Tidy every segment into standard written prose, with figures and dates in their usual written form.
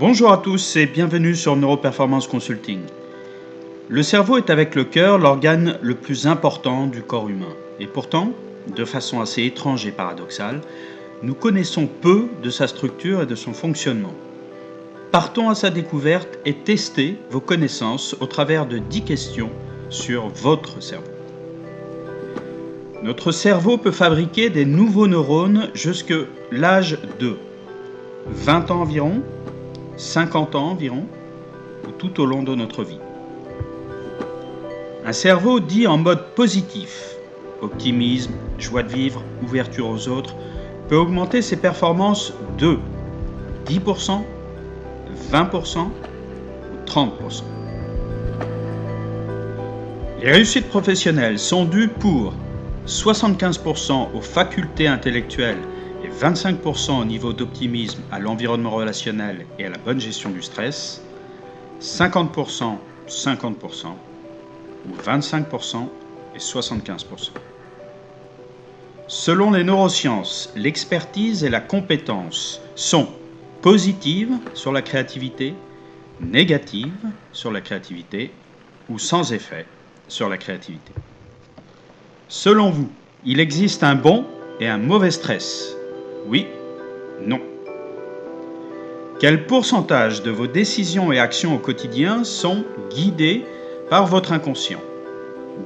Bonjour à tous et bienvenue sur Neuroperformance Consulting. Le cerveau est avec le cœur l'organe le plus important du corps humain. Et pourtant, de façon assez étrange et paradoxale, nous connaissons peu de sa structure et de son fonctionnement. Partons à sa découverte et testez vos connaissances au travers de 10 questions sur votre cerveau. Notre cerveau peut fabriquer des nouveaux neurones jusqu'à l'âge de 20 ans environ, 50 ans environ, ou tout au long de notre vie. Un cerveau dit en mode positif, optimisme, joie de vivre, ouverture aux autres, peut augmenter ses performances de 10%, 20% ou 30%. Les réussites professionnelles sont dues pour 75% aux facultés intellectuelles et 25% au niveau d'optimisme, à l'environnement relationnel et à la bonne gestion du stress, 50%, 50% ou 25% et 75%. Selon les neurosciences, l'expertise et la compétence sont positives sur la créativité, négatives sur la créativité ou sans effet sur la créativité. Selon vous, il existe un bon et un mauvais stress? Oui, non. Quel pourcentage de vos décisions et actions au quotidien sont guidées par votre inconscient?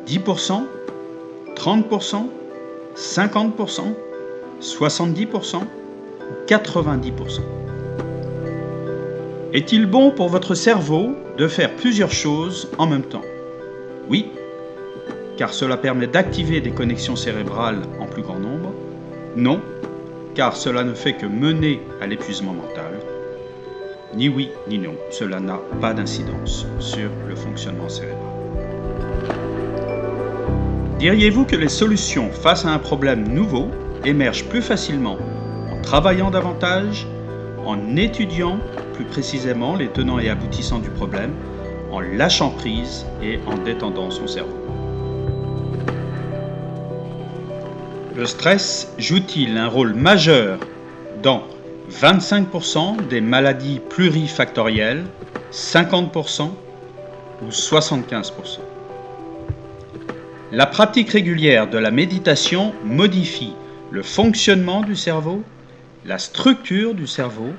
10%, 30%, 50%, 70% ou 90%? Est-il bon pour votre cerveau de faire plusieurs choses en même temps? Oui, car cela permet d'activer des connexions cérébrales en plus grand nombre. Non, car cela ne fait que mener à l'épuisement mental. Ni oui ni non, cela n'a pas d'incidence sur le fonctionnement cérébral. Diriez-vous que les solutions face à un problème nouveau émergent plus facilement en travaillant davantage, en étudiant plus précisément les tenants et aboutissants du problème, en lâchant prise et en détendant son cerveau? Le stress joue-t-il un rôle majeur dans 25% des maladies plurifactorielles, 50% ou 75%? La pratique régulière de la méditation modifie le fonctionnement du cerveau, la structure du cerveau,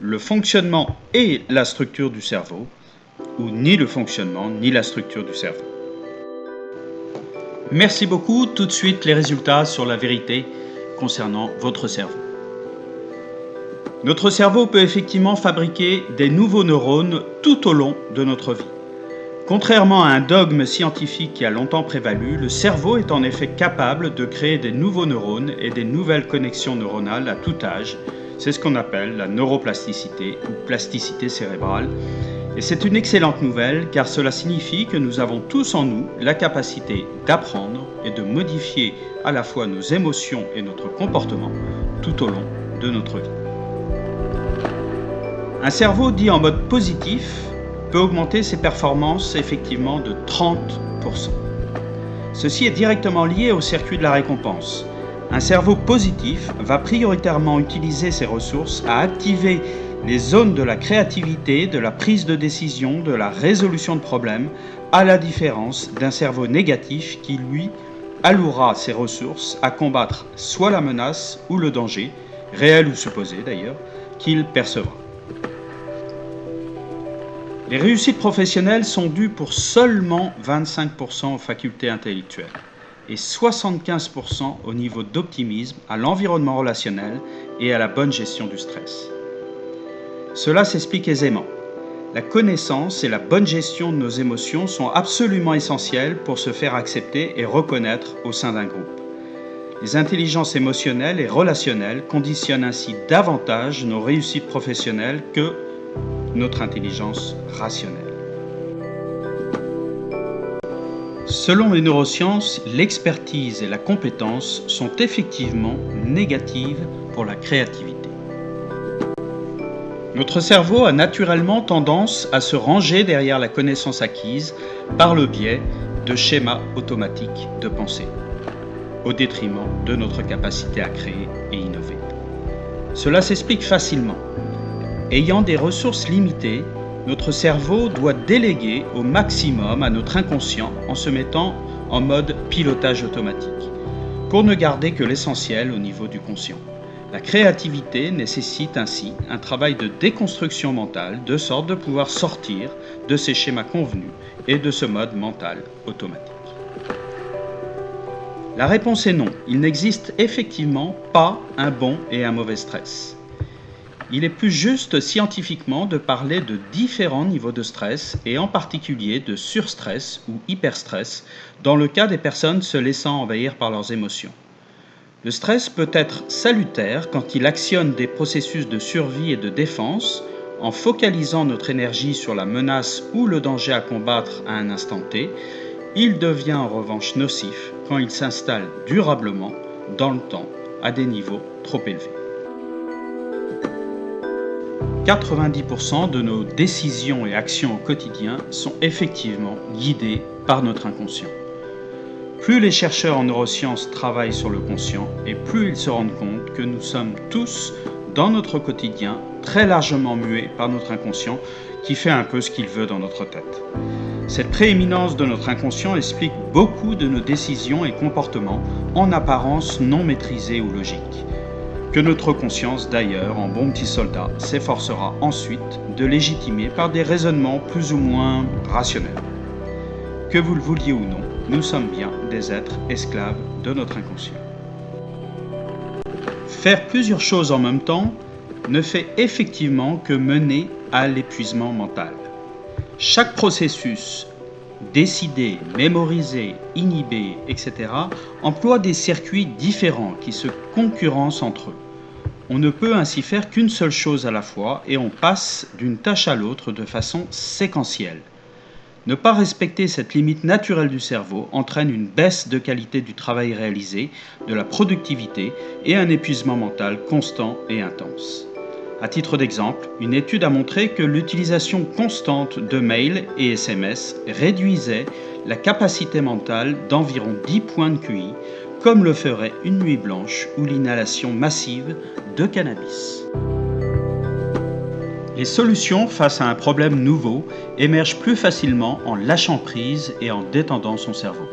le fonctionnement et la structure du cerveau, ou ni le fonctionnement ni la structure du cerveau. Merci beaucoup. Tout de suite, les résultats sur la vérité concernant votre cerveau. Notre cerveau peut effectivement fabriquer des nouveaux neurones tout au long de notre vie. Contrairement à un dogme scientifique qui a longtemps prévalu, le cerveau est en effet capable de créer des nouveaux neurones et des nouvelles connexions neuronales à tout âge. C'est ce qu'on appelle la neuroplasticité ou plasticité cérébrale. Et c'est une excellente nouvelle car cela signifie que nous avons tous en nous la capacité d'apprendre et de modifier à la fois nos émotions et notre comportement tout au long de notre vie. Un cerveau dit en mode positif peut augmenter ses performances effectivement de 30%. Ceci est directement lié au circuit de la récompense. Un cerveau positif va prioritairement utiliser ses ressources à activer les zones de la créativité, de la prise de décision, de la résolution de problèmes, à la différence d'un cerveau négatif qui, lui, allouera ses ressources à combattre soit la menace ou le danger, réel ou supposé d'ailleurs, qu'il percevra. Les réussites professionnelles sont dues pour seulement 25% aux facultés intellectuelles et 75% au niveau d'optimisme, à l'environnement relationnel et à la bonne gestion du stress. Cela s'explique aisément. La connaissance et la bonne gestion de nos émotions sont absolument essentielles pour se faire accepter et reconnaître au sein d'un groupe. Les intelligences émotionnelles et relationnelles conditionnent ainsi davantage nos réussites professionnelles que notre intelligence rationnelle. Selon les neurosciences, l'expertise et la compétence sont effectivement négatives pour la créativité. Notre cerveau a naturellement tendance à se ranger derrière la connaissance acquise par le biais de schémas automatiques de pensée, au détriment de notre capacité à créer et innover. Cela s'explique facilement. Ayant des ressources limitées, notre cerveau doit déléguer au maximum à notre inconscient en se mettant en mode pilotage automatique, pour ne garder que l'essentiel au niveau du conscient. La créativité nécessite ainsi un travail de déconstruction mentale, de sorte de pouvoir sortir de ces schémas convenus et de ce mode mental automatique. La réponse est non. Il n'existe effectivement pas un bon et un mauvais stress. Il est plus juste scientifiquement de parler de différents niveaux de stress et en particulier de surstress ou hyperstress dans le cas des personnes se laissant envahir par leurs émotions. Le stress peut être salutaire quand il actionne des processus de survie et de défense en focalisant notre énergie sur la menace ou le danger à combattre à un instant T. Il devient en revanche nocif quand il s'installe durablement dans le temps à des niveaux trop élevés. 90% de nos décisions et actions au quotidien sont effectivement guidées par notre inconscient. Plus les chercheurs en neurosciences travaillent sur le conscient et plus ils se rendent compte que nous sommes tous, dans notre quotidien, très largement muets par notre inconscient qui fait un peu ce qu'il veut dans notre tête. Cette prééminence de notre inconscient explique beaucoup de nos décisions et comportements en apparence non maîtrisés ou logiques, que notre conscience d'ailleurs, en bon petit soldat, s'efforcera ensuite de légitimer par des raisonnements plus ou moins rationnels. Que vous le vouliez ou non, nous sommes bien des êtres esclaves de notre inconscient. Faire plusieurs choses en même temps ne fait effectivement que mener à l'épuisement mental. Chaque processus, décider, mémoriser, inhiber, etc., emploie des circuits différents qui se concurrencent entre eux. On ne peut ainsi faire qu'une seule chose à la fois et on passe d'une tâche à l'autre de façon séquentielle. Ne pas respecter cette limite naturelle du cerveau entraîne une baisse de qualité du travail réalisé, de la productivité et un épuisement mental constant et intense. À titre d'exemple, une étude a montré que l'utilisation constante de mails et SMS réduisait la capacité mentale d'environ 10 points de QI, comme le ferait une nuit blanche ou l'inhalation massive de cannabis. Les solutions face à un problème nouveau émergent plus facilement en lâchant prise et en détendant son cerveau.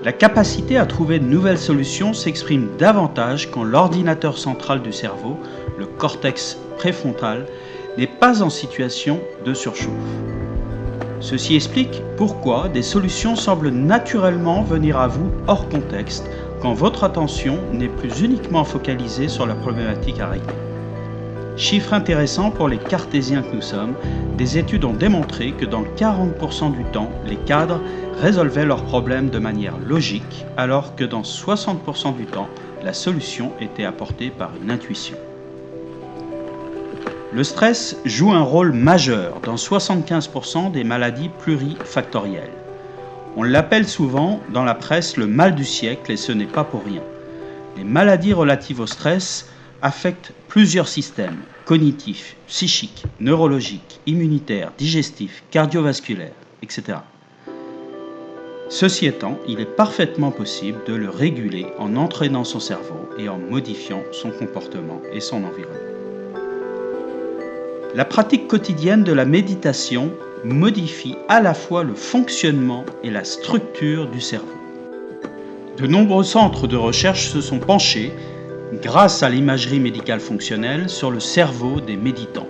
La capacité à trouver de nouvelles solutions s'exprime davantage quand l'ordinateur central du cerveau, le cortex préfrontal, n'est pas en situation de surchauffe. Ceci explique pourquoi des solutions semblent naturellement venir à vous hors contexte quand votre attention n'est plus uniquement focalisée sur la problématique à régler. Chiffre intéressant pour les cartésiens que nous sommes, des études ont démontré que dans 40% du temps, les cadres résolvaient leurs problèmes de manière logique, alors que dans 60% du temps, la solution était apportée par une intuition. Le stress joue un rôle majeur dans 75% des maladies plurifactorielles. On l'appelle souvent dans la presse le mal du siècle et ce n'est pas pour rien. Les maladies relatives au stress affectent plusieurs systèmes cognitifs, psychiques, neurologiques, immunitaires, digestifs, cardiovasculaires, etc. Ceci étant, il est parfaitement possible de le réguler en entraînant son cerveau et en modifiant son comportement et son environnement. La pratique quotidienne de la méditation modifie à la fois le fonctionnement et la structure du cerveau. De nombreux centres de recherche se sont penchés grâce à l'imagerie médicale fonctionnelle sur le cerveau des méditants.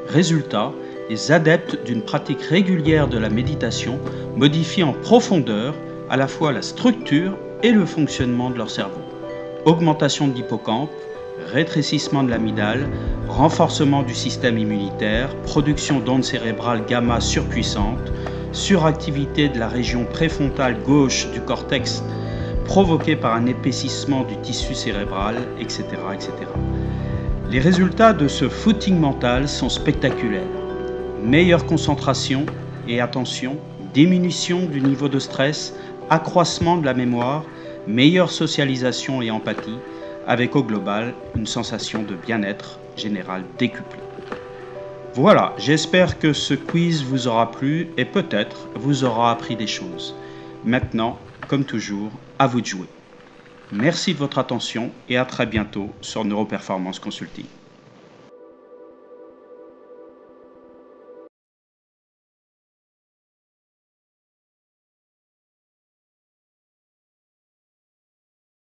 Résultat, les adeptes d'une pratique régulière de la méditation modifient en profondeur à la fois la structure et le fonctionnement de leur cerveau. Augmentation de l'hippocampe, rétrécissement de l'amygdale, renforcement du système immunitaire, production d'ondes cérébrales gamma surpuissantes, suractivité de la région préfrontale gauche du cortex provoquée par un épaississement du tissu cérébral, etc., etc. Les résultats de ce footing mental sont spectaculaires. Meilleure concentration et attention, diminution du niveau de stress, accroissement de la mémoire, meilleure socialisation et empathie, avec au global une sensation de bien-être général décuplée. Voilà, j'espère que ce quiz vous aura plu et peut-être vous aura appris des choses. Maintenant, comme toujours, à vous de jouer. Merci de votre attention et à très bientôt sur Neuroperformance Consulting.